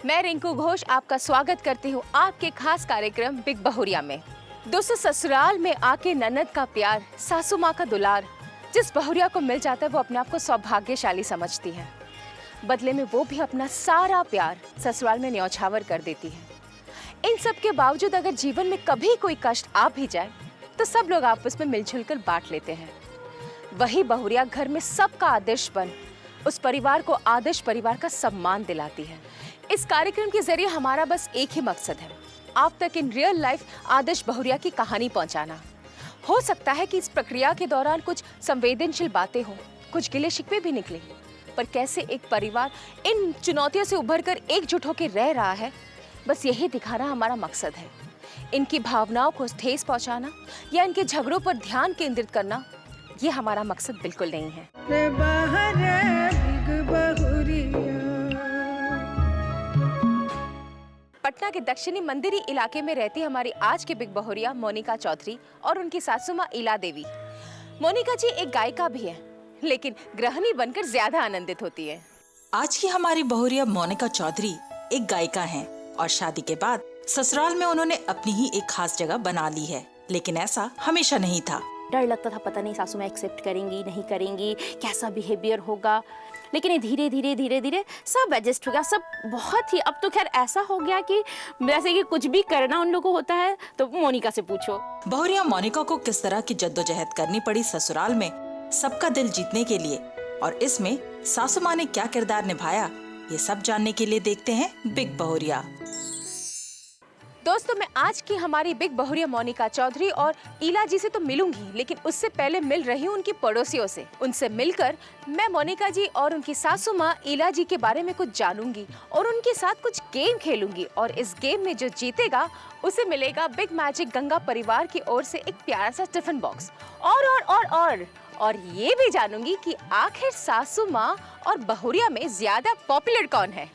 मैं रिंकू घोष आपका स्वागत करती हूँ आपके खास कार्यक्रम बिग बहुरिया में। दोस्तों, ससुराल में आके ननद का प्यार, सासू माँ का दुलार, जिस बहुरिया को मिल जाता है वो अपने आप को सौभाग्यशाली समझती है। बदले में वो भी अपना सारा प्यार ससुराल में न्यौछावर कर देती है। इन सब के बावजूद अगर जीवन में कभी कोई कष्ट आ भी जाए तो सब लोग आपस में मिलजुल कर बांट लेते हैं। वही बहुरिया घर में सबका आदर्श बन उस परिवार को आदर्श परिवार का सम्मान दिलाती है। इस कार्यक्रम के जरिए हमारा बस एक ही मकसद है, आप तक इन रियल लाइफ आदर्श बहुरिया की कहानी पहुंचाना। हो सकता है कि इस प्रक्रिया के दौरान कुछ संवेदनशील बातें हो, कुछ गिले शिकवे भी निकले, पर कैसे एक परिवार इन चुनौतियों से उभरकर एकजुट होकर रह रहा है, बस यही दिखाना हमारा मकसद है। इनकी भावनाओं को ठेस पहुंचाना या इनके झगड़ों पर ध्यान केंद्रित करना, ये हमारा मकसद बिल्कुल नहीं है। पटना के दक्षिणी मंदिरी इलाके में रहती हमारी आज की बिग बहुरिया मोनिका चौधरी और उनकी सासू माँ इला देवी। मोनिका जी एक गायिका भी है, लेकिन गृहिणी बनकर ज्यादा आनंदित होती है। आज की हमारी बहुरिया मोनिका चौधरी एक गायिका हैं और शादी के बाद ससुराल में उन्होंने अपनी ही एक खास जगह बना ली है, लेकिन ऐसा हमेशा नहीं था। डर लगता था, पता नहीं सासू माँ एक्सेप्ट करेंगी नहीं करेंगी, कैसा बिहेवियर होगा, लेकिन ये धीरे धीरे सब एडजस्ट हो गया। सब बहुत ही, अब तो खैर ऐसा हो गया कि जैसे कि कुछ भी करना उन लोगों को होता है तो मोनिका से पूछो। बहुरिया मोनिका को किस तरह की जद्दोजहद करनी पड़ी ससुराल में सबका दिल जीतने के लिए, और इसमें सासू माँ ने क्या किरदार निभाया, ये सब जानने के लिए देखते हैं बिग बहुरिया। दोस्तों, मैं आज की हमारी बिग बहुरिया मोनिका चौधरी और इला जी से तो मिलूंगी, लेकिन उससे पहले मिल रही हूँ उनकी पड़ोसियों से। उनसे मिलकर मैं मोनिका जी और उनकी सासू माँ इला जी के बारे में कुछ जानूंगी और उनके साथ कुछ गेम खेलूंगी, और इस गेम में जो जीतेगा उसे मिलेगा बिग मैजिक गंगा परिवार की ओर से एक प्यारा सा टिफिन बॉक्स। और ये भी जानूंगी कि आखिर सासू माँ और बहुरिया में ज्यादा पॉपुलर कौन है।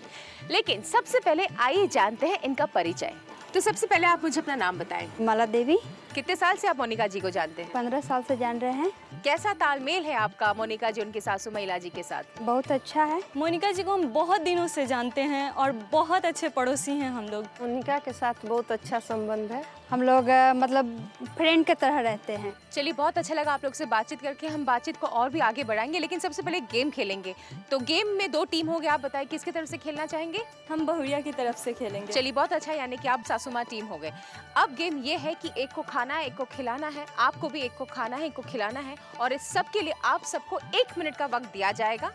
लेकिन सबसे पहले आइए जानते हैं इनका परिचय। तो सबसे पहले आप मुझे अपना नाम बताएं। माला देवी। कितने साल से आप मोनिका जी को जानते हैं? 15 साल से जान रहे हैं। कैसा तालमेल है आपका मोनिका जी उनके सासू माँ इला जी के साथ? बहुत अच्छा है। मोनिका जी को हम बहुत दिनों से जानते हैं और बहुत अच्छे पड़ोसी हैं हम लोग। मोनिका के साथ बहुत अच्छा संबंध है, हम लोग मतलब फ्रेंड के तरह रहते हैं। चलिए, बहुत अच्छा लगा आप लोग से बातचीत करके। हम बातचीत को और भी आगे बढ़ाएंगे, लेकिन सबसे पहले गेम खेलेंगे। तो गेम में 2 टीम हो गए, आप बताएं किसकी तरफ से खेलना चाहेंगे? हम बहुरिया की तरफ से खेलेंगे। चलिए, बहुत अच्छा, यानी कि आप सासू माँ टीम हो गए। अब गेम ये है कि एक को खाना है, एक को खिलाना है, आपको भी एक को खाना है, एक को खिलाना है, और इस सब के लिए आप सबको 1 मिनट का वक्त दिया जाएगा,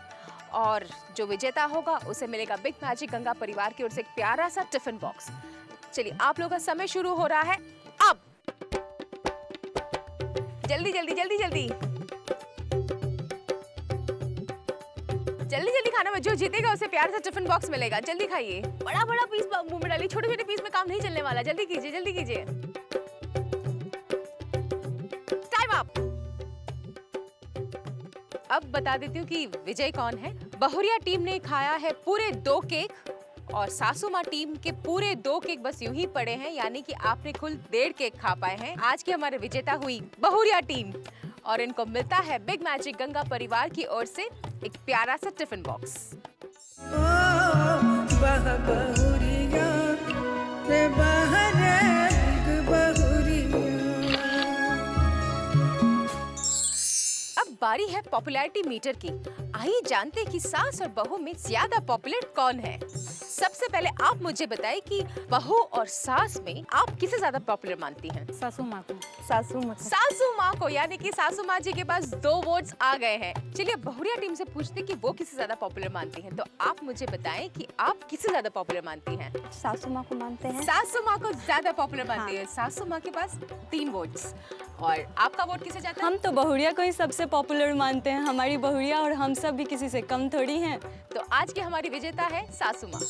और जो विजेता होगा उसे मिलेगा बिग मैजिक गंगा परिवार की ओर से एक प्यारा सा टिफिन बॉक्स। चलिए, आप लोगों का समय शुरू हो रहा है अब। जल्दी जल्दी जल्दी जल्दी जल्दी जल्दी खाना में, जो जीतेगा उसे प्यार सा टिफिन बॉक्स मिलेगा। जल्दी खाइए, बड़ा बड़ा पीस मुंह में डालिए, छोटे छोटे पीस में काम नहीं चलने वाला। जल्दी कीजिए जल्दी कीजिए, टाइम अप। अब बता देती हूँ कि विजय कौन है। बहुरिया टीम ने खाया है पूरे 2 केक, और सासू माँ टीम के पूरे 2 केक बस यूं ही पड़े हैं, यानी कि आपने कुल 1.5 केक खा पाए हैं। आज की हमारे विजेता हुई बहुरिया टीम, और इनको मिलता है बिग मैजिक गंगा परिवार की ओर से एक प्यारा सा टिफिन बॉक्स। अब बारी है पॉपुलैरिटी मीटर की। आइए जानते हैं कि सास और बहू में ज्यादा पॉपुलर कौन है। सबसे पहले आप मुझे बताएं कि बहू और सास में आप किसे ज्यादा पॉपुलर मानती हैं? सासू माँ को। सासू माँ को, यानी कि सासू माँ जी के पास 2 वोट्स आ गए हैं। चलिए, बहुरिया टीम से पूछते हैं कि वो किसे ज्यादा पॉपुलर मानती हैं। तो आप मुझे बताएं कि आप किसे ज्यादा पॉपुलर मानती हैं? सासू माँ को मानते हैं। सासू माँ को ज्यादा पॉपुलर मानती है। सासू माँ के पास 3 वोट्स। और आपका वोट किसे जाता है? हम तो बहुरिया को ही सबसे पॉपुलर मानते हैं। हमारी बहुरिया और हम सब भी किसी से कम थोड़ी हैं। तो आज की हमारी विजेता है सासू माँ।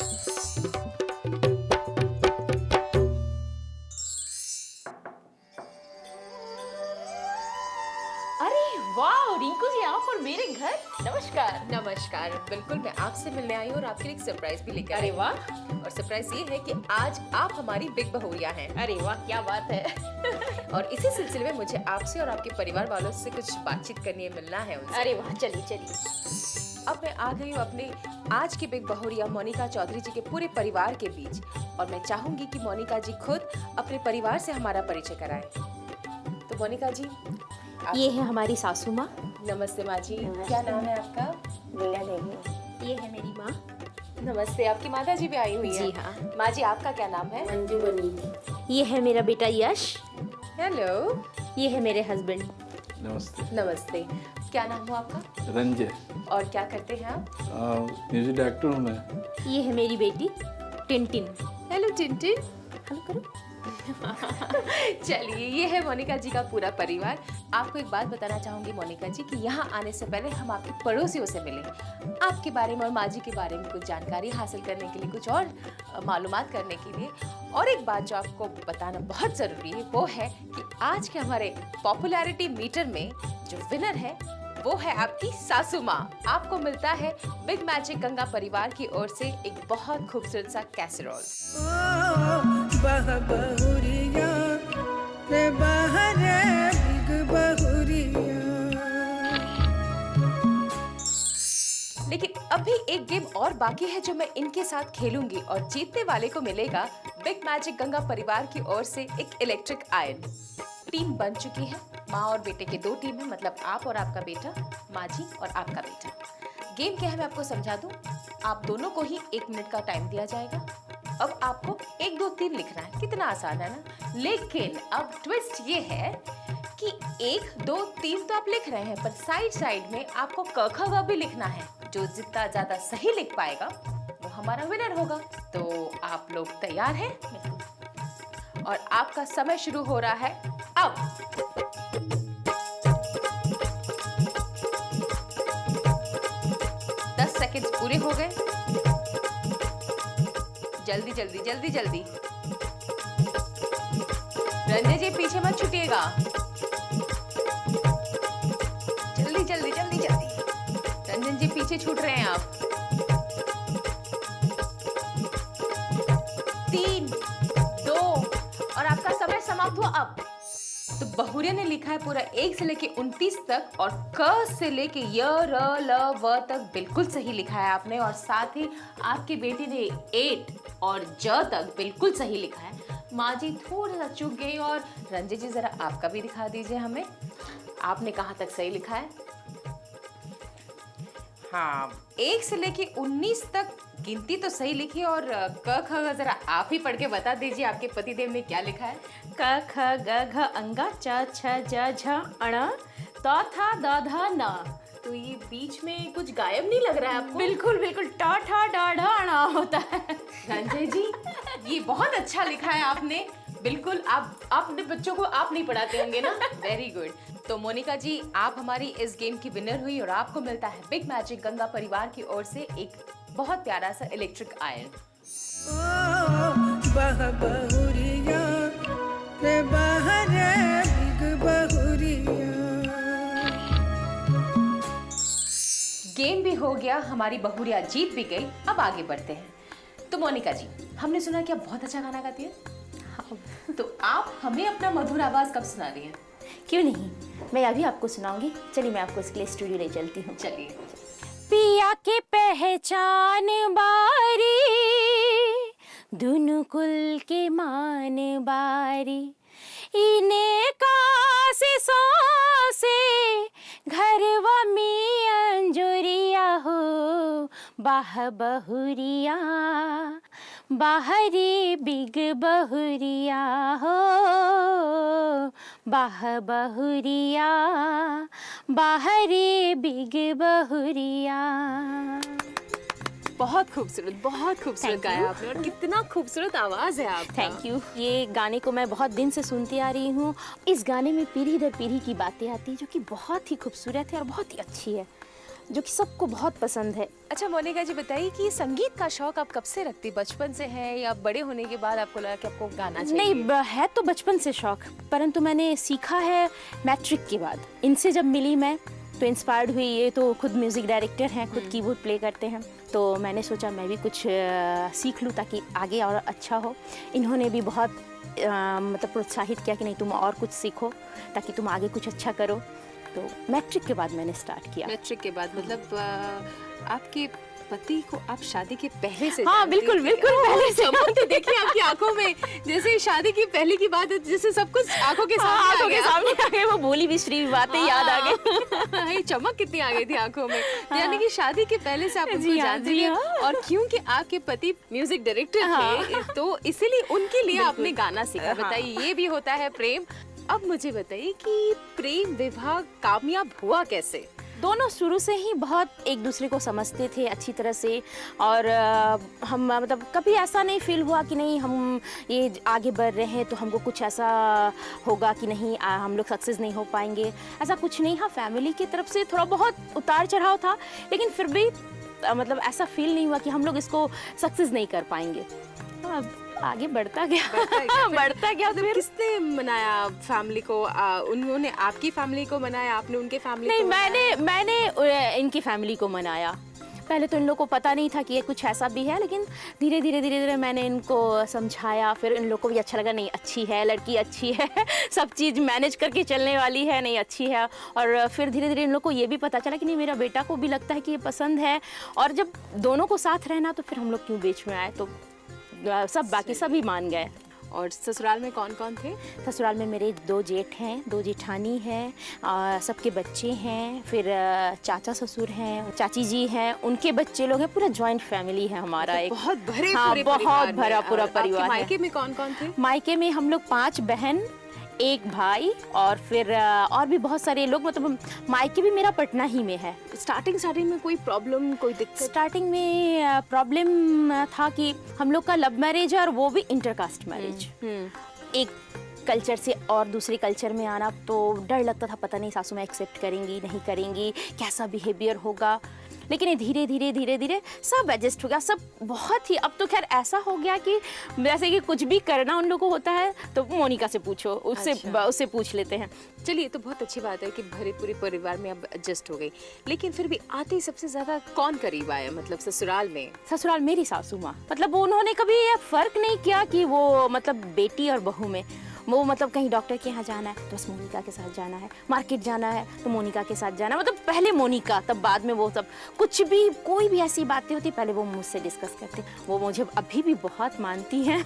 अरे वाह, रिंकू जी आप और मेरे घर, नमस्कार। नमस्कार। नमस्कार। बिल्कुल मैं आपसे मिलने आई हूँ और आपके लिए एक सरप्राइज भी लेकर अरे आई हूँ। वाह, और सरप्राइज ये है कि आज आप हमारी बिग बहुरिया हैं। अरे वाह, क्या बात है। और इसी सिलसिले में मुझे आपसे और आपके परिवार वालों से कुछ बातचीत करनी है, मिलना है उनसे। अरे वाह, चलिए चलिए। अब मैं आ गई हूँ अपने आज की बिग बहुरिया मोनिका चौधरी जी के पूरे परिवार के बीच, और मैं चाहूंगी कि मोनिका जी खुद अपने परिवार से हमारा परिचय कराएं। तो मोनिका जी, ये है हमारी सासू माँ। नमस्ते माँ जी। क्या नाम है आपका? वीणा देवी। ये है मेरी माँ। नमस्ते। आपकी माता जी भी आई हुई है। जी हाँ। माँ जी, आपका क्या नाम है? मंजू बनी। ये है मेरा बेटा यश। हेलो। ये है मेरे हस्बैंड। नमस्ते। नमस्ते। क्या नाम हो आपका? रंजय। और क्या करते हैं आप? म्यूजिक डायरेक्टर हूँ मैं। ये है मेरी बेटी टिनटिन। Hello Tintin. हेलो करो। चलिए, ये है मोनिका जी का पूरा परिवार। आपको एक बात बताना चाहूंगी मोनिका जी कि यहाँ आने से पहले हम आपके पड़ोसियों से मिले, आपके बारे में और माँ जी के बारे में कुछ जानकारी हासिल करने के लिए, कुछ और मालूमात करने के लिए। और एक बात जो आपको बताना बहुत जरूरी है वो है कि आज के हमारे पॉपुलैरिटी मीटर में जो विनर है वो है आपकी सासू माँ। आपको मिलता है बिग मैजिक गंगा परिवार की ओर से एक बहुत खूबसूरत सा कैसरोल। बहुरिया रे बहरे बिग बहुरिया। लेकिन अभी एक गेम और बाकी है जो मैं इनके साथ खेलूंगी, और जीतने वाले को मिलेगा बिग मैजिक गंगा परिवार की ओर से एक इलेक्ट्रिक आयरन। टीम बन चुकी है, माँ और बेटे के 2 टीम है, मतलब आप और आपका बेटा, माँ जी और आपका बेटा। गेम क्या है मैं आपको समझा दूं। आप दोनों को ही 1 मिनट का टाइम दिया जाएगा। अब आपको 1 2 3 लिखना है। कितना आसान है ना। लेकिन अब ट्विस्ट ये है कि 1 2 3 तो आप लिख रहे हैं, पर साइड साइड में आपको क ख ग भी लिखना है। जो जितना ज्यादा सही लिख पाएगा वो हमारा विनर होगा। तो आप लोग तैयार हैं? और आपका समय शुरू हो रहा है अब। दस सेकंड पूरे हो गए। जल्दी जल्दी जल्दी जल्दी। रंजय जी पीछे मत छूटिएगा। जल्दी जल्दी जल्दी जल्दी। रंजन जी पीछे छूट रहे हैं आप। 3 2 और आपका समय समाप्त हुआ अब। तो बहुरिया ने लिखा है पूरा 1 से लेके 29 तक, और क से लेके य र ल व तक बिल्कुल सही लिखा है आपने। और साथ ही आपकी बेटी ने 8 और ज तक बिल्कुल सही लिखा है। माँ जी थोड़ा सा चूक गई। और रंजय जी जरा आपका भी दिखा दीजिए हमें, आपने कहाँ तक सही लिखा है? हाँ, 1 से लेके 19 तक गिनती तो सही लिखी। और क ख ग जरा आप ही पढ़ के बता दीजिए आपके पतिदेव ने क्या लिखा है? क ख ग घ अंगा च छ ज झ अण त थ द ध न। तो ये बीच में कुछ गायब नहीं लग रहा है आपको? बिल्कुल बिल्कुल, ट ठ ड ढ ण होता है। रंजय जी, ये बहुत अच्छा लिखा है आपने। बिल्कुल, आप अपने बच्चों को आप नहीं पढ़ाते होंगे ना? Very good. तो मोनिका जी, आप हमारी इस गेम की विनर हुई, और आपको मिलता है बिग मैजिक गंगा परिवार की ओर से एक बहुत प्यारा सा इलेक्ट्रिक आयरन। बहुरिया रे बहरे बिग बहुरिया। गेम भी हो गया, हमारी बहुरिया जीत भी गई। अब आगे बढ़ते हैं। तो मोनिका जी, हमने सुना कि आप बहुत अच्छा गाना गाती हैं। तो आप हमें अपना मधुर आवाज कब सुना रही हैं? क्यों नहीं, मैं अभी आपको सुनाऊंगी। चलिए मैं आपको इसके लिए स्टूडियो ले चलती हूँ। चलिए। पिया के पहचान बारी, दुनु कुल के मान बारी, इन्हें कासे सो से घरवा में अंजुरिया हो, बाह बहुरिया बाहरी बिग बहुरिया हो, बाह बहुरिया बाहरी बिग बहुरिया। बहुत खूबसूरत Thank गाया you. आपने, और कितना खूबसूरत आवाज है आपका। Thank you. ये गाने को मैं बहुत दिन से सुनती आ रही हूँ। इस गाने में पीढ़ी दर पीढ़ी की बातें आती हैं जो कि बहुत ही खूबसूरत है और बहुत ही अच्छी है, जो कि सबको बहुत पसंद है। अच्छा मोनिका जी, बताइए कि संगीत का शौक आप कब से रखती? बचपन से है या बड़े होने के बाद आपको लगा कि आपको गाना चाहिए? नहीं, है तो बचपन से शौक, परंतु मैंने सीखा है मैट्रिक के बाद। इनसे जब मिली मैं तो इंस्पायर्ड हुई। ये तो खुद म्यूज़िक डायरेक्टर हैं, खुद कीबोर्ड प्ले करते हैं, तो मैंने सोचा मैं भी कुछ सीख लूँ ताकि आगे और अच्छा हो। इन्होंने भी बहुत मतलब प्रोत्साहित किया कि नहीं तुम और कुछ सीखो ताकि तुम आगे कुछ अच्छा करो। तो मैट्रिक के बाद मैंने स्टार्ट किया। मैट्रिक के बाद मतलब आपके पति को आप शादी के पहले से हाँ जानती बिल्कुल थी? बिल्कुल ओह, पहले से। चमक तो देखिए आपकी आंखों में, जैसे शादी की पहले की बात है, जैसे सब कुछ आंखों के सामने आ आंखों के गया। सामने आ गए, वो भोली बिछड़ी बातें याद आ गई। ये चमक कितनी आ गई थी आंखों में। यानी कि शादी के पहले से आप उनको जी हाँ, जानते जी थे, हाँ। और क्योंकि आपके पति म्यूजिक डायरेक्टर थे तो इसीलिए उनके लिए आपने गाना सीखा। बताइए, ये भी होता है प्रेम। अब मुझे बताइए कि प्रेम विवाह कामयाब हुआ कैसे? दोनों शुरू से ही बहुत एक दूसरे को समझते थे अच्छी तरह से, और हम मतलब कभी ऐसा नहीं फील हुआ कि नहीं हम ये आगे बढ़ रहे हैं तो हमको कुछ ऐसा होगा कि नहीं हम लोग सक्सेस नहीं हो पाएंगे, ऐसा कुछ नहीं। हाँ, फैमिली की तरफ से थोड़ा बहुत उतार चढ़ाव था, लेकिन फिर भी मतलब ऐसा फील नहीं हुआ कि हम लोग इसको सक्सेस नहीं कर पाएंगे। अब आगे बढ़ता गया बढ़ता गया। मतलब किसने मनाया फैमिली को? उन्होंने आपकी फैमिली को मनाया, आपने उनके फैमिली नहीं, को मनाया? मैंने इनकी फैमिली को मनाया। पहले तो इन लोगों को पता नहीं था कि ये कुछ ऐसा भी है, लेकिन धीरे धीरे मैंने इनको समझाया। फिर इन लोगों को भी अच्छा लगा, नहीं अच्छी है लड़की, अच्छी है सब चीज़ मैनेज करके चलने वाली है, नहीं अच्छी है। और फिर धीरे धीरे इन लोगों को ये भी पता चला कि नहीं मेरा बेटा को भी लगता है कि ये पसंद है। और जब दोनों को साथ रहना तो फिर हम लोग क्यों बीच में आए, तो सब बाकी सभी मान गए। और ससुराल में कौन कौन थे? ससुराल में मेरे 2 जेठ हैं, 2 जेठानी हैं, सबके बच्चे हैं, फिर चाचा ससुर हैं, चाची जी हैं, उनके बच्चे लोग हैं, पूरा जॉइंट फैमिली है हमारा। एक बहुत भरे हाँ, पूरे बहुत परिवार भरा में। पूरा आपके परिवार है। मायके में कौन कौन थे? मायके में हम लोग 5 बहन, 1 भाई, और फिर और भी बहुत सारे लोग। मतलब मायके भी मेरा पटना ही में है। स्टार्टिंग में कोई प्रॉब्लम, कोई दिक्कत? स्टार्टिंग में प्रॉब्लम था कि हम लोग का लव मैरिज है और वो भी इंटरकास्ट मैरिज। एक कल्चर से और दूसरे कल्चर में आना, तो डर लगता था पता नहीं सासू माँ एक्सेप्ट करेंगी नहीं करेंगी, कैसा बिहेवियर होगा। लेकिन ये धीरे धीरे सब एडजस्ट हो गया, सब बहुत ही। अब तो खैर ऐसा हो गया कि जैसे कि कुछ भी करना उन लोगों को होता है तो मोनिका से पूछो, उससे पूछ लेते हैं। चलिए, तो बहुत अच्छी बात है कि भरे पूरे परिवार में अब एडजस्ट हो गई। लेकिन फिर भी आते ही सबसे ज्यादा कौन करीब आया, मतलब ससुराल में? ससुराल मेरी सासू माँ। मतलब उन्होंने कभी ये फर्क नहीं किया कि वो मतलब बेटी और बहू में। वो मतलब कहीं डॉक्टर के यहाँ जाना है तो बस मोनिका के साथ जाना है, मार्केट जाना है तो मोनिका के साथ जाना है। मतलब पहले मोनिका, तब बाद में वो सब। कुछ भी कोई भी ऐसी बातें होती पहले वो मुझसे डिस्कस करते। वो मुझे अभी भी बहुत मानती हैं।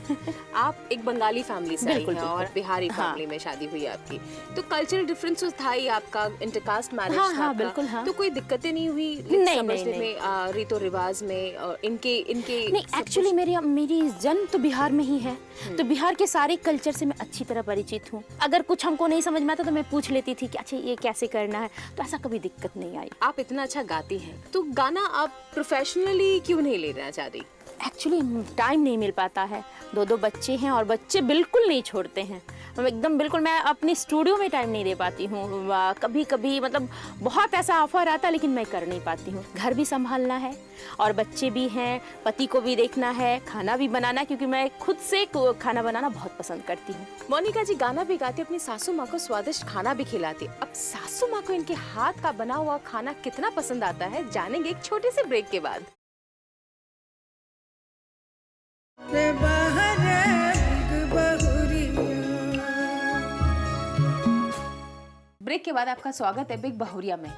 आप एक बंगाली फैमिली से आई हैं और बिहारी फैमिली में शादी हुई आपकी, तो कल्चरल डिफरेंस था ही आपका, इंटरकास्ट मैरिज था। हाँ, बिल्कुल, हाँ। तो कोई दिक्कतें नहीं हुई समझने में, रीतो रिवाज में, और इनके नहीं, एक्चुअली मेरी जन्म तो बिहार में ही है, तो बिहार के सारे कल्चर से मैं अच्छी तरह परिचित हूँ। अगर कुछ हमको नहीं समझ में आता तो मैं पूछ लेती थी कि अच्छा ये कैसे करना है, तो ऐसा कभी दिक्कत नहीं आई। आप इतना अच्छा गाती हैं तो गाना आप प्रोफेशनली क्यों नहीं लेना चाहती? एक्चुअली टाइम नहीं मिल पाता है, 2 बच्चे हैं और बच्चे बिल्कुल नहीं छोड़ते हैं। एकदम बिल्कुल मैं अपनी स्टूडियो में टाइम नहीं दे पाती हूँ। कभी कभी मतलब बहुत ऐसा ऑफर आता है लेकिन मैं कर नहीं पाती हूँ। घर भी संभालना है और बच्चे भी हैं, पति को भी देखना है, खाना भी बनाना, क्योंकि मैं खुद से खाना बनाना बहुत पसंद करती हूँ। मोनिका जी गाना भी गाती, अपनी सासू माँ को स्वादिष्ट खाना भी खिलाती। अब सासू माँ को इनके हाथ का बना हुआ खाना कितना पसंद आता है, जानेंगे एक छोटे से ब्रेक के बाद। रे बाहर बिग बहुरिया। ब्रेक के बाद आपका स्वागत है बिग बहुरिया में,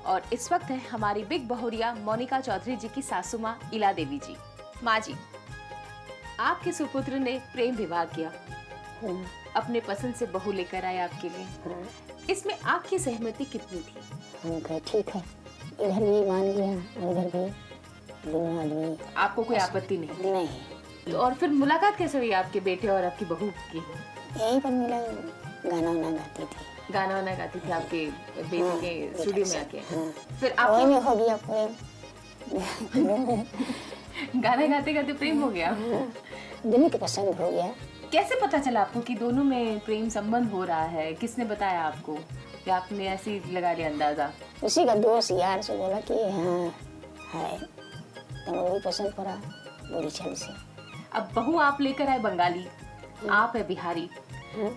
और इस वक्त है हमारी बिग बहुरिया मोनिका चौधरी जी की सासू माँ इला देवी जी। माँ जी, आपके सुपुत्र ने प्रेम विवाह किया, अपने पसंद से बहू लेकर आए आपके लिए। इसमें आपकी सहमति कितनी थी? हम कहे ठीक है, इधर भी मान गया और उधर भी, दोनों आदमी। आपको कोई आपत्ति नहीं? नहीं। तो और फिर मुलाकात कैसे हुई आपके बेटे और आपकी बहू की? यहीं पर मिला, गाना वाना गाती थी। गाना वाना गाती थी आपके बेटे के स्टूडियो में आके? फिर वही आप में हो गया प्रेम। गाना गाते गाते प्रेम हो गया? दोनों के पसंद हो गया। कैसे पता चला आपको कि दोनों में प्रेम संबंध हो रहा है? किसने बताया आपको, या आपने ऐसे ही लगा लिया अंदाजा? उसी का दोस्त यार से बोला कि हाँ है, तो वही पसंद पड़ा बोली छल से। अब बहू आप लेकर आए बंगाली, आप है बिहारी,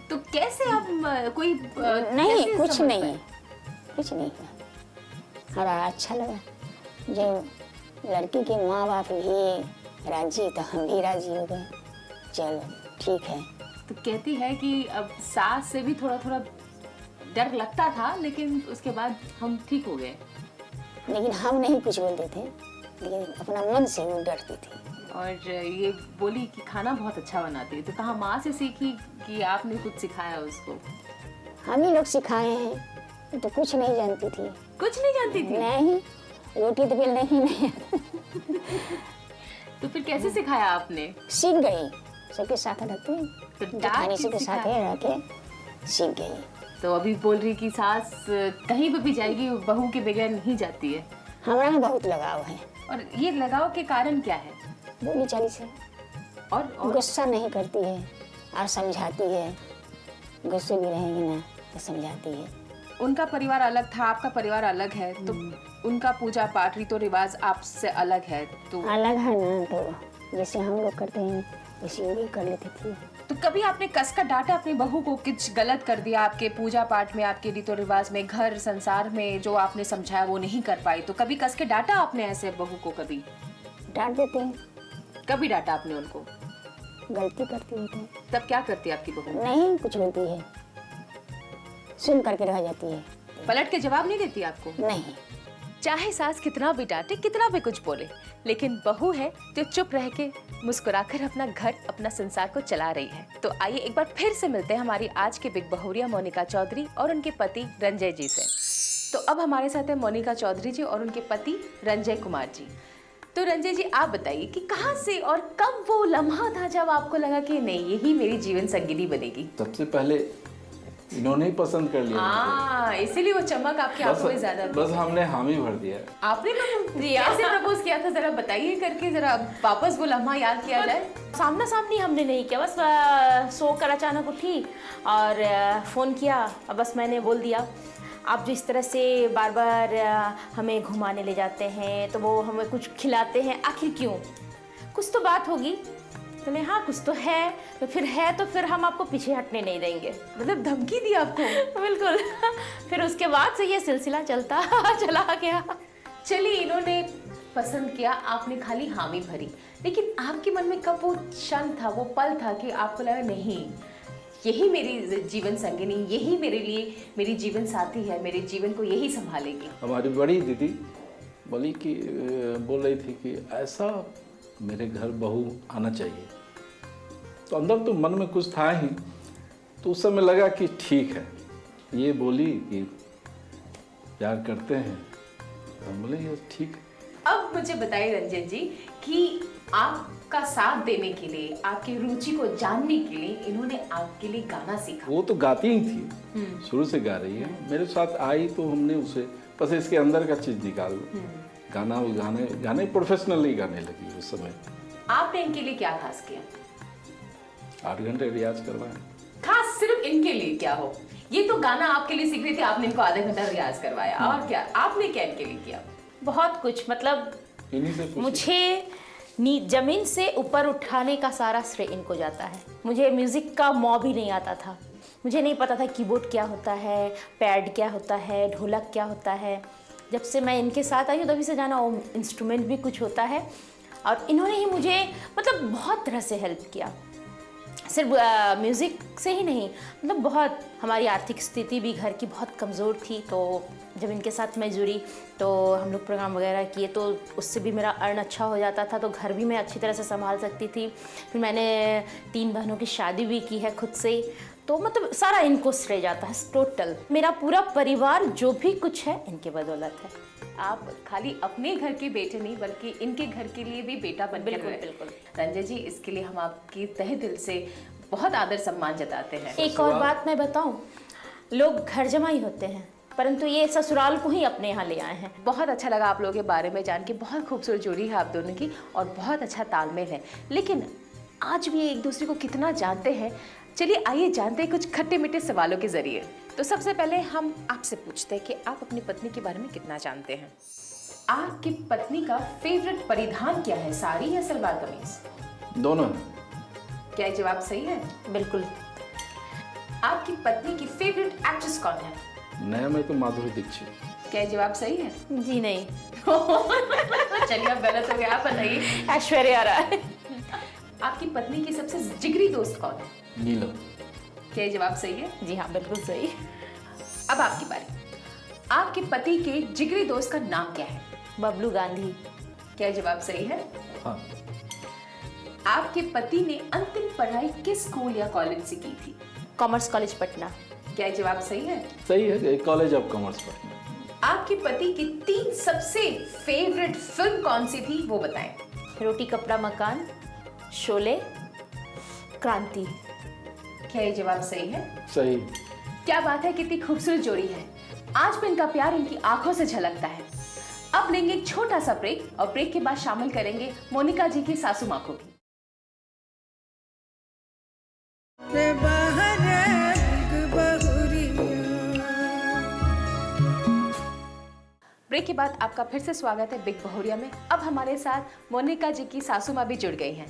तो कैसे आप कोई नहीं, कैसे कुछ समझ नहीं, पाए? कुछ नहीं। और अच्छा लगा। जब लड़की के माँ बाप ही राजी तो हम भी राजी हो गए। चलो ठीक है। तो कहती है कि अब सास से भी थोड़ा थोड़ा डर लगता था, लेकिन उसके बाद हम ठीक हो गए। लेकिन हम नहीं कुछ बोलते थे, लेकिन अपना मन से वो डरती थी। और ये बोली कि खाना बहुत अच्छा बनाती है, तो कहाँ माँ से सीखी कि आपने कुछ सिखाया उसको? हम ही लोग सिखाए हैं, तो कुछ नहीं जानती थी। कुछ नहीं जानती थी? नहीं, रोटी तो बेलना ही नहीं। तो फिर कैसे सिखाया आपने? सीख गई, सबके साथ रहते तो जेठानी डांट सबके साथ रह के सीख गई। तो अभी बोल रही कि सास कहीं पे भी जाएगी बहू के बगैर नहीं जाती है। हमारा में बहुत लगाव है। और ये लगाव के कारण क्या है? बोली चाली से। और गुस्सा नहीं करती है और समझाती है। गुस्से में रहेगी ना तो समझाती है। उनका परिवार अलग था, आपका परिवार अलग है, तो उनका पूजा पाठ रीतो रिवाज आपसे अलग है। तो अलग है ना, तो जैसे हम लोग करते हैं वैसे वो भी कर लेती थी। तो कभी आपने कस का डांटा अपनी बहू को, कुछ गलत कर दिया आपके पूजा पाठ में, आपके रीतो रिवाज में, घर संसार में, जो आपने समझाया वो नहीं कर पाई, तो कभी कस के डांटा आपने ऐसे बहू को? कभी डांट देते हैं। कभी डांटा आपने उनको? गलती करती है तो तब क्या करती है आपकी बहू? नहीं कुछ बोलती है, सुन करके रह जाती है। पलट के जवाब नहीं देती आपको? नहीं। चाहे सास कितना भी डांटे, कितना भी कुछ बोले, लेकिन बहू है जो चुप रह के मुस्कुराकर अपना घर, अपना संसार को चला रही है। तो आइए एक बार फिर से मिलते हैं हमारी आज के बिग बहुरिया मोनिका चौधरी और उनके पति रंजय जी से। तो अब हमारे साथ है मोनिका चौधरी जी और उनके पति रंजय कुमार जी। तो रंजय जी आप बताइए कि कहाँ से और कब वो लम्हा था जब आपको लगा कि नहीं यही मेरी जीवन संगिनी बनेगी? सबसे पहले इन्होंने ही पसंद कर लिया मुझे। इसीलिए वो चमक आपकी आंखों में ज्यादा। बस हमने हामी भर दिया। आपने कैसे प्रपोज किया था जरा बताइए करके, जरा वापस वो लम्हा याद किया जाए। सामना सामनी हमने नहीं किया, बस सोकर अचानक उठी और फ़ोन किया और बस मैंने बोल दिया आप जो इस तरह से बार बार हमें घुमाने ले जाते हैं, तो वो हमें कुछ खिलाते हैं, आखिर क्यों? कुछ तो बात होगी। बोले हाँ कुछ तो है, तो फिर हम आपको पीछे हटने नहीं देंगे। मतलब धमकी दी आपको? बिल्कुल। फिर उसके बाद से ये सिलसिला चलता चला गया। चलिए इन्होंने पसंद किया, आपने खाली हामी भरी, लेकिन आपके मन में कब वो क्षण था, वो पल था कि आपको लगा नहीं यही मेरी जीवन संगिनी, यही मेरे लिए मेरी जीवन साथी है, मेरे जीवन को यही संभालेगी? हमारी बड़ी दीदी बोली कि बोल रही थी कि ऐसा मेरे घर बहू आना चाहिए। तो अंदर तो मन में कुछ था ही, तो उस समय लगा कि ठीक है। ये बोली कि प्यार करते हैं, हम बोले ये ठीक है। अब मुझे बताइए रंजन जी कि आपका साथ देने के लिए, आपकी रुचि को जानने के लिए इन्होंने आपके लिए गाना सीखा? वो तो गाती ही थी, शुरू से गा रही है। मेरे साथ आई तो हमने उसे बस इसके अंदर का चीज निकाल, गाना वो गाने प्रोफेशनली गाने लगी उस समय। आपने इनके लिए क्या खास किया? 8 घंटे रियाज करवाया। खास सिर्फ इनके लिए क्या हो? ये तो गाना आपके लिए सीख रही थी, आपने इनको आधा घंटा रियाज करवाया, और क्या आपने क्या इनके लिए किया? बहुत कुछ, मतलब इन्हीं से मुझे जमीन से ऊपर उठाने का सारा श्रेय इनको जाता है। मुझे म्यूजिक का मौ भी नहीं आता था, मुझे नहीं पता था कीबोर्ड क्या होता है, पैड क्या होता है, ढोलक क्या होता है। जब से मैं इनके साथ आई हूँ तभी से जाना वो इंस्ट्रूमेंट भी कुछ होता है, और इन्होंने ही मुझे मतलब बहुत तरह से हेल्प किया। सिर्फ म्यूज़िक से ही नहीं, मतलब बहुत, हमारी आर्थिक स्थिति भी घर की बहुत कमज़ोर थी, तो जब इनके साथ मैं जुड़ी तो हम लोग प्रोग्राम वगैरह किए, तो उससे भी मेरा अर्न अच्छा हो जाता था, तो घर भी मैं अच्छी तरह से संभाल सकती थी। फिर मैंने 3 बहनों की शादी भी की है खुद से, तो मतलब सारा इनको श्रेय जाता है। टोटल मेरा पूरा परिवार जो भी कुछ है इनके बदौलत है। आप खाली अपने घर के बेटे नहीं बल्कि इनके घर के लिए भी बेटा बन के बिल्कुल रहे। बिल्कुल। रंजय जी इसके लिए हम आपकी तहे दिल से बहुत आदर सम्मान जताते हैं। एक और बात मैं बताऊं, लोग घर जमाई होते हैं परंतु ये ससुराल को ही अपने यहाँ ले आए हैं। बहुत अच्छा लगा आप लोगों के बारे में जान के, बहुत खूबसूरत जोड़ी है आप दोनों की और बहुत अच्छा तालमेल है। लेकिन आज भी एक दूसरे को कितना जानते हैं, चलिए आइए जानते हैं कुछ खट्टे मीठे सवालों के जरिए। तो सबसे पहले हम आपसे पूछते हैं कि आप अपनी पत्नी के बारे में कितना जानते हैं। आपकी पत्नी का फेवरेट परिधान क्या है, साड़ी या सलवार कमीज? दोनों। क्या ये जवाब सही है? बिल्कुल। आपकी पत्नी की फेवरेट एक्ट्रेस कौन है? नया में तो माधुरी दीक्षित। क्या ये जवाब सही है? जी नहीं। चलिए अब गलत हो गया, आप बताइए। ऐश्वर्या राय। आपकी पत्नी की सबसे जिगरी दोस्त कौन है? नीलम। क्या ये जवाब सही है? जी हाँ, बिल्कुल सही। अब आपकी बारी। आपके पति के जिगरी दोस्त का नाम क्या है? बबलू गांधी। क्या ये जवाब सही है? हाँ। आपके पति ने अंतिम पढ़ाई किस स्कूल या कॉलेज से की थी? Commerce college Patna. क्या ये जवाब सही है? सही है, कॉलेज ऑफ कॉमर्स पटना। आपके पति की 3 सबसे फेवरेट फिल्म कौन सी थी वो बताएं। रोटी कपड़ा मकान, शोले, क्रांति। क्या ये जवाब सही है? सही। क्या बात है, कितनी खूबसूरत जोड़ी है। आज भी इनका प्यार इनकी आंखों से झलकता है। अब लेंगे एक छोटा सा ब्रेक और ब्रेक के बाद शामिल करेंगे मोनिका जी की सासू माँ को भी। रे बाहर बिग बहुरिया। ब्रेक के बाद आपका फिर से स्वागत है बिग बहुरिया में। अब हमारे साथ मोनिका जी की सासू माँ भी जुड़ गई हैं।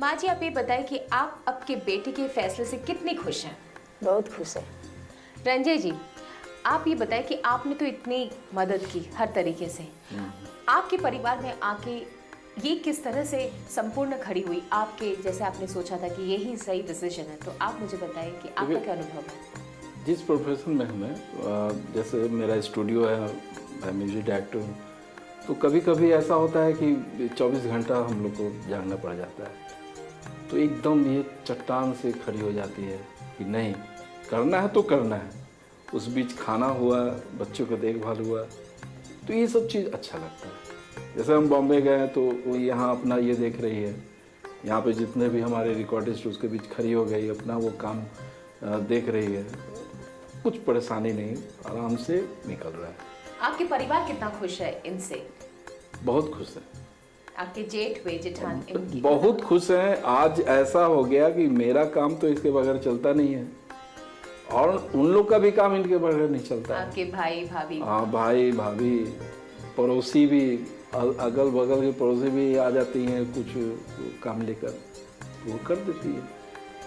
माँ जी, आप ये बताएं कि आप आपके बेटे के फैसले से कितनी खुश हैं? बहुत खुश है। रंजय जी, आप ये बताएं कि आपने तो इतनी मदद की हर तरीके से, आपके परिवार में आके ये किस तरह से संपूर्ण खड़ी हुई आपके, जैसे आपने सोचा था कि यही सही डिसीजन है, तो आप मुझे बताएं कि आपका क्या अनुभव है? जिस प्रोफेशन में हमें, जैसे मेरा स्टूडियो है, मैं म्यूजिक डायरेक्टर हूँ, तो कभी कभी ऐसा होता है कि 24 घंटा हम लोग को जागना पड़ जाता है। तो एकदम ये चट्टान से खड़ी हो जाती है कि नहीं, करना है तो करना है। उस बीच खाना हुआ, बच्चों का देखभाल हुआ, तो ये सब चीज़ अच्छा लगता है। जैसे हम बॉम्बे गए तो वो यहाँ अपना ये देख रही है, यहाँ पे जितने भी हमारे रिकॉर्डिस्ट उसके बीच खड़ी हो गई, अपना वो काम देख रही है। कुछ परेशानी नहीं, आराम से निकल रहा है। आपके परिवार कितना खुश है इनसे? बहुत खुश है। आपके जेठ हुए जेठान इनकी बहुत खुश हैं। आज ऐसा हो गया कि मेरा काम तो इसके बगैर चलता नहीं है और उन लोग का भी काम इनके बगैर नहीं चलता है। आपके भाई भाभी? हाँ, भाई भाभी, पड़ोसी भी, अगल बगल के पड़ोसी भी आ जाती हैं कुछ काम लेकर, वो कर देती है।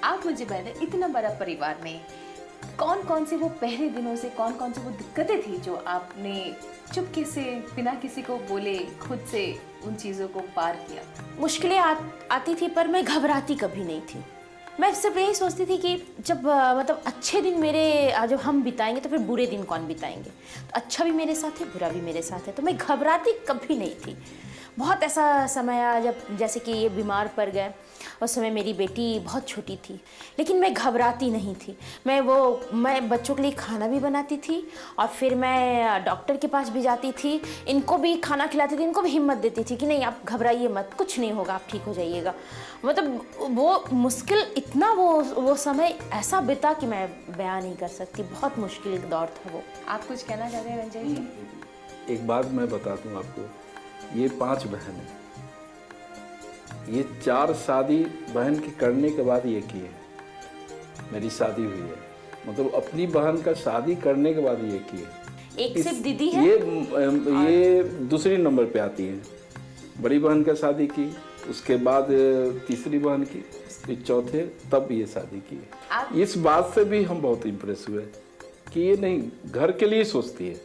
आप मुझे बताएं, इतना बड़ा परिवार में कौन कौन से वो पहले दिनों से कौन कौन सी वो दिक्कतें थी जो आपने चुपके से बिना किसी को बोले खुद से उन चीज़ों को पार किया? मुश्किलें आती थी पर मैं घबराती कभी नहीं थी। मैं सिर्फ यही सोचती थी कि जब मतलब अच्छे दिन मेरे जब हम बिताएंगे तो फिर बुरे दिन कौन बिताएंगे। तो अच्छा भी मेरे साथ है, बुरा भी मेरे साथ है, तो मैं घबराती कभी नहीं थी। बहुत ऐसा समय आया जब जैसे कि ये बीमार पड़ गए, उस समय मेरी बेटी बहुत छोटी थी, लेकिन मैं घबराती नहीं थी। मैं बच्चों के लिए खाना भी बनाती थी और फिर मैं डॉक्टर के पास भी जाती थी, इनको भी खाना खिलाती थी, इनको भी हिम्मत देती थी कि नहीं आप घबराइए मत, कुछ नहीं होगा, आप ठीक हो जाइएगा। मतलब वो मुश्किल इतना वो समय ऐसा बीता कि मैं बयान नहीं कर सकती। बहुत मुश्किल दौर था वो। आप कुछ कहना चाहते हैं रंजय जी? एक बात मैं बताता हूँ आपको, ये 5 बहन है, ये 4 शादी बहन के करने के बाद ये की है। मेरी शादी हुई है, मतलब अपनी बहन का शादी करने के बाद ये की है। एक सिर्फ दीदी है, ये दूसरी नंबर पे आती है। बड़ी बहन का शादी की, उसके बाद तीसरी बहन की, फिर चौथे, तब ये शादी की है। इस बात से भी हम बहुत इम्प्रेस हुए कि ये नहीं घर के लिए सोचती है,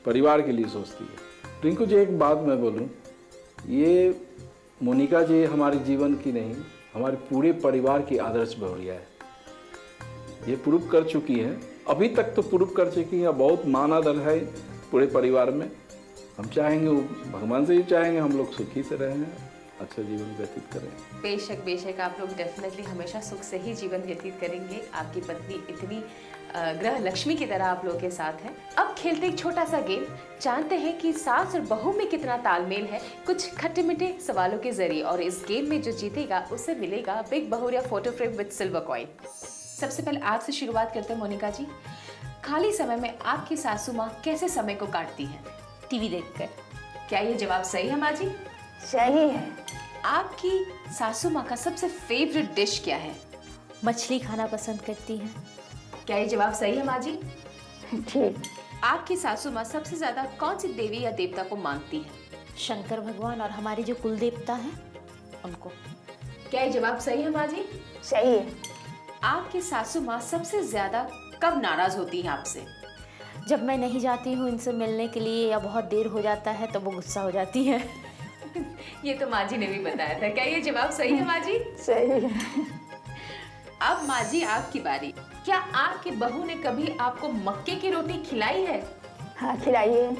परिवार के लिए सोचती है। रिंकू जी, एक बात मैं बोलूं, ये मोनिका जी हमारे जीवन की नहीं, हमारे पूरे परिवार की आदर्श बहुरिया है। ये प्रूव कर चुकी है, अभी तक तो प्रूव कर चुकी है। बहुत मान आदर है पूरे परिवार में। हम चाहेंगे, भगवान से ही चाहेंगे हम लोग सुखी से रहें, अच्छा जीवन व्यतीत करें। बेशक बेशक, आप लोग डेफिनेटली हमेशा सुख से ही जीवन व्यतीत करेंगे। आपकी पत्नी इतनी ग्रह लक्ष्मी की तरह आप लोगों के साथ है। अब खेलते एक छोटा सा गेम, जानते हैं कि सास और बहू में कितना तालमेल है कुछ खट्टे मीठे सवालों के जरिए। और इस गेम में जो जीतेगा उसे मिलेगा बिग बहुरिया photo frame with silver coin. सबसे पहले आपसे शुरुआत करते हैं मोनिका जी। खाली समय में आपकी सासू माँ कैसे समय को काटती हैं? टीवी देखकर। क्या ये जवाब सही है माँ जी? सही है। आपकी सासू माँ का सबसे फेवरेट डिश क्या है? मछली खाना पसंद करती है। क्या ये जवाब सही है माँ जी? ठीक। आपकी सासू माँ सबसे ज्यादा कौन सी देवी या देवता को मानती है? शंकर भगवान और हमारे जो कुल देवता हैं उनको। क्या ये जवाब सही है माँ जी? सही है। आपकी सासू माँ सबसे ज्यादा कब नाराज होती है आपसे? जब मैं नहीं जाती हूँ इनसे मिलने के लिए या बहुत देर हो जाता है तो वो गुस्सा हो जाती है। ये तो माँ जी ने भी बताया था। क्या ये जवाब सही है माँ जी? सही है। अब माँ जी आपकी बारी। क्या आपकी बहू ने कभी आपको मक्के की रोटी खिलाई है? हाँ खिलाइए।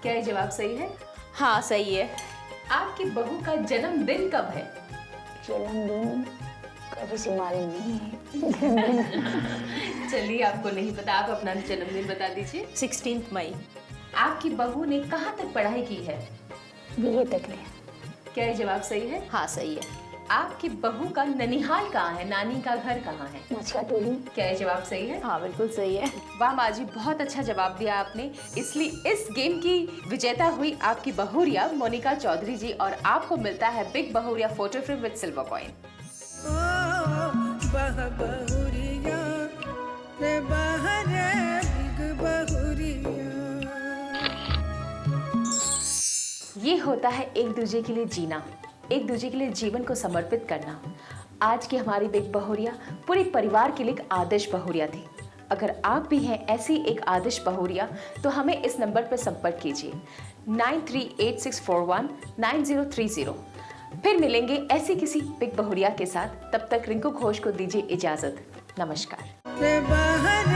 क्या ये जवाब सही है? हाँ सही है। आपकी बहू का जन्मदिन कब है? जन्मदिन कभी से मालूम नहीं है। चलिए आपको नहीं पता, आप अपना जन्मदिन बता दीजिए। 16 मई। आपकी बहू ने कहाँ तक पढ़ाई की है? बीए तक ले। क्या ये जवाब सही है? हाँ सही है। आपकी बहू का ननिहाल कहाँ है? नानी का घर कहाँ है? मचका टोली। क्या ये जवाब सही है? हाँ बिल्कुल सही है। वाह माँ जी, बहुत अच्छा जवाब दिया आपने। इसलिए इस गेम की विजेता हुई आपकी बहुरिया मोनिका चौधरी जी और आपको मिलता है बिग बहुरिया photo frame with silver coin. बहुरिया रे बाहर बिग बहुरिया। ये होता है एक दूसरे के लिए जीना, एक दूसरे के लिए जीवन को समर्पित करना। आज की हमारी बिग बहुरिया पूरे परिवार के लिए एक आदर्श बहुरिया थी। अगर आप भी हैं ऐसी एक आदर्श बहुरिया तो हमें इस नंबर पर संपर्क कीजिए 9386419030। फिर मिलेंगे ऐसी किसी बिग बहुरिया के साथ। तब तक रिंकू घोष को दीजिए इजाजत। नमस्कार। रे बाहर